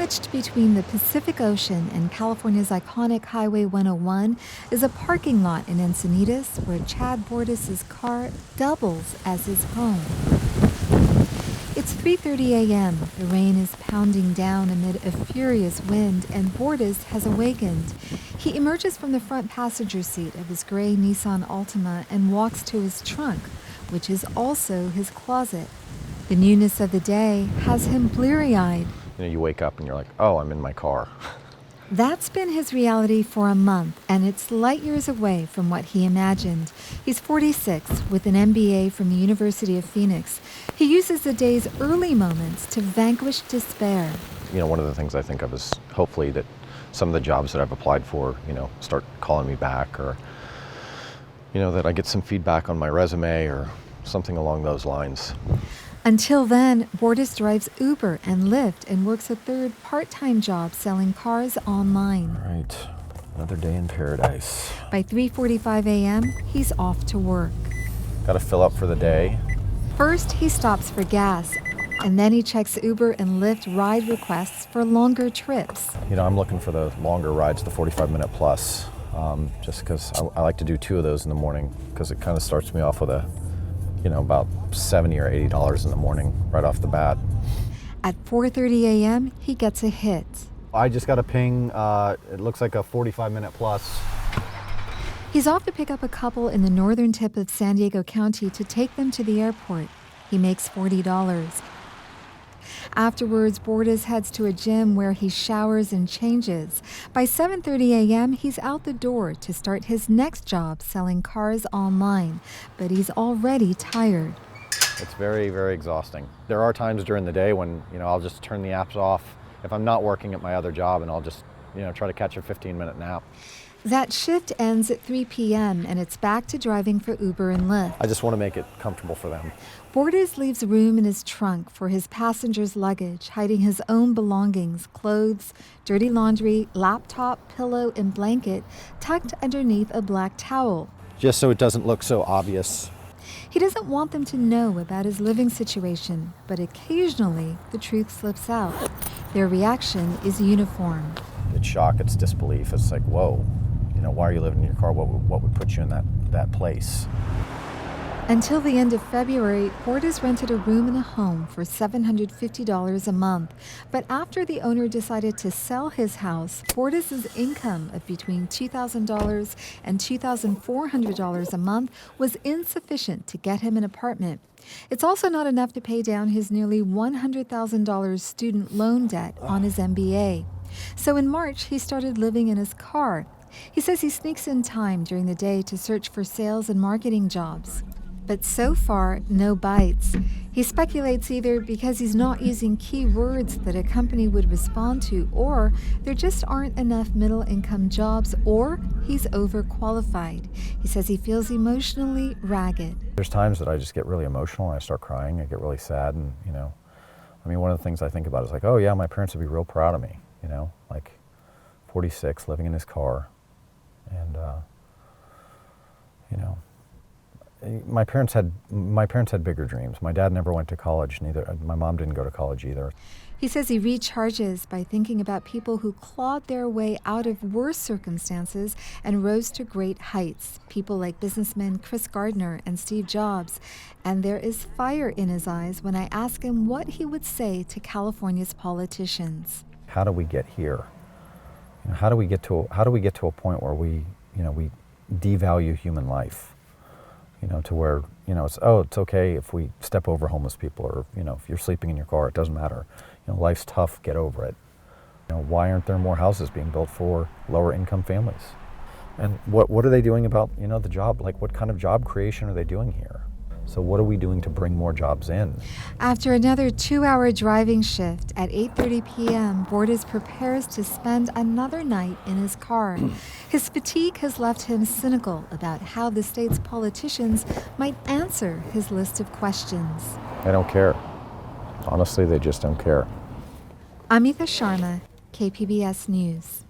Sandwiched between the Pacific Ocean and California's iconic Highway 101 is a parking lot in Encinitas where Chad Bordis' car doubles as his home. It's 3:30 a.m. The rain is pounding down amid a furious wind, and Bordis has awakened. He emerges from the front passenger seat of his gray Nissan Altima and walks to his trunk, which is also his closet. The newness of the day has him bleary-eyed. You wake up and you're like, oh, I'm in my car. That's been his reality for a month, and it's light years away from what he imagined. He's 46 with an MBA from the University of Phoenix. He uses the day's early moments to vanquish despair. One of the things I think of is hopefully that some of the jobs that I've applied for, start calling me back, or, that I get some feedback on my resume or something along those lines. Until then, Bordis drives Uber and Lyft and works a third part-time job selling cars online. All right, another day in paradise. By 3:45 a.m., he's off to work. Got to fill up for the day. First, he stops for gas, and then he checks Uber and Lyft ride requests for longer trips. I'm looking for the longer rides, the 45-minute plus, just because I like to do 2 of those in the morning, because it kind of starts me off with about $70 or $80 in the morning right off the bat. At 4:30 a.m., he gets a hit. I just got a ping. It looks like a 45-minute plus. He's off to pick up a couple in the northern tip of San Diego County to take them to the airport. He makes $40. Afterwards, Bordis heads to a gym where he showers and changes. By 7:30 a.m., he's out the door to start his next job selling cars online, but he's already tired. It's very, very exhausting. There are times during the day when, I'll just turn the apps off if I'm not working at my other job, and I'll just, try to catch a 15-minute nap. That shift ends at 3 p.m., and it's back to driving for Uber and Lyft. I just want to make it comfortable for them. Bordis leaves room in his trunk for his passenger's luggage, hiding his own belongings, clothes, dirty laundry, laptop, pillow, and blanket tucked underneath a black towel. Just so it doesn't look so obvious. He doesn't want them to know about his living situation, but occasionally the truth slips out. Their reaction is uniform. It's shock, it's disbelief. It's like, whoa, why are you living in your car? What would put you in that place? Until the end of February, Bordis rented a room in a home for $750 a month. But after the owner decided to sell his house, Bordis' income of between $2,000 and $2,400 a month was insufficient to get him an apartment. It's also not enough to pay down his nearly $100,000 student loan debt on his MBA. So in March, he started living in his car. He says he sneaks in time during the day to search for sales and marketing jobs. But so far, no bites. He speculates either because he's not using key words that a company would respond to, or there just aren't enough middle-income jobs, or he's overqualified. He says he feels emotionally ragged. There's times that I just get really emotional and I start crying. I get really sad, and one of the things I think about is like, oh yeah, my parents would be real proud of me. 46, living in his car, and my parents had bigger dreams. My dad never went to college, neither. My mom didn't go to college either. He says he recharges by thinking about people who clawed their way out of worse circumstances and rose to great heights, people like businessmen Chris Gardner and Steve Jobs. And there is fire in his eyes when I ask him what he would say to California's politicians. How do we get here? How do we get to a point where we devalue human life? To where, it's okay if we step over homeless people, or, if you're sleeping in your car, it doesn't matter. Life's tough, get over it. Why aren't there more houses being built for lower income families? And what are they doing about, the job? Like, what kind of job creation are they doing here? So what are we doing to bring more jobs in? After another 2-hour driving shift at 8:30 p.m., Bordis prepares to spend another night in his car. His fatigue has left him cynical about how the state's politicians might answer his list of questions. They don't care. Honestly, they just don't care. Amita, Sharma, KPBS News.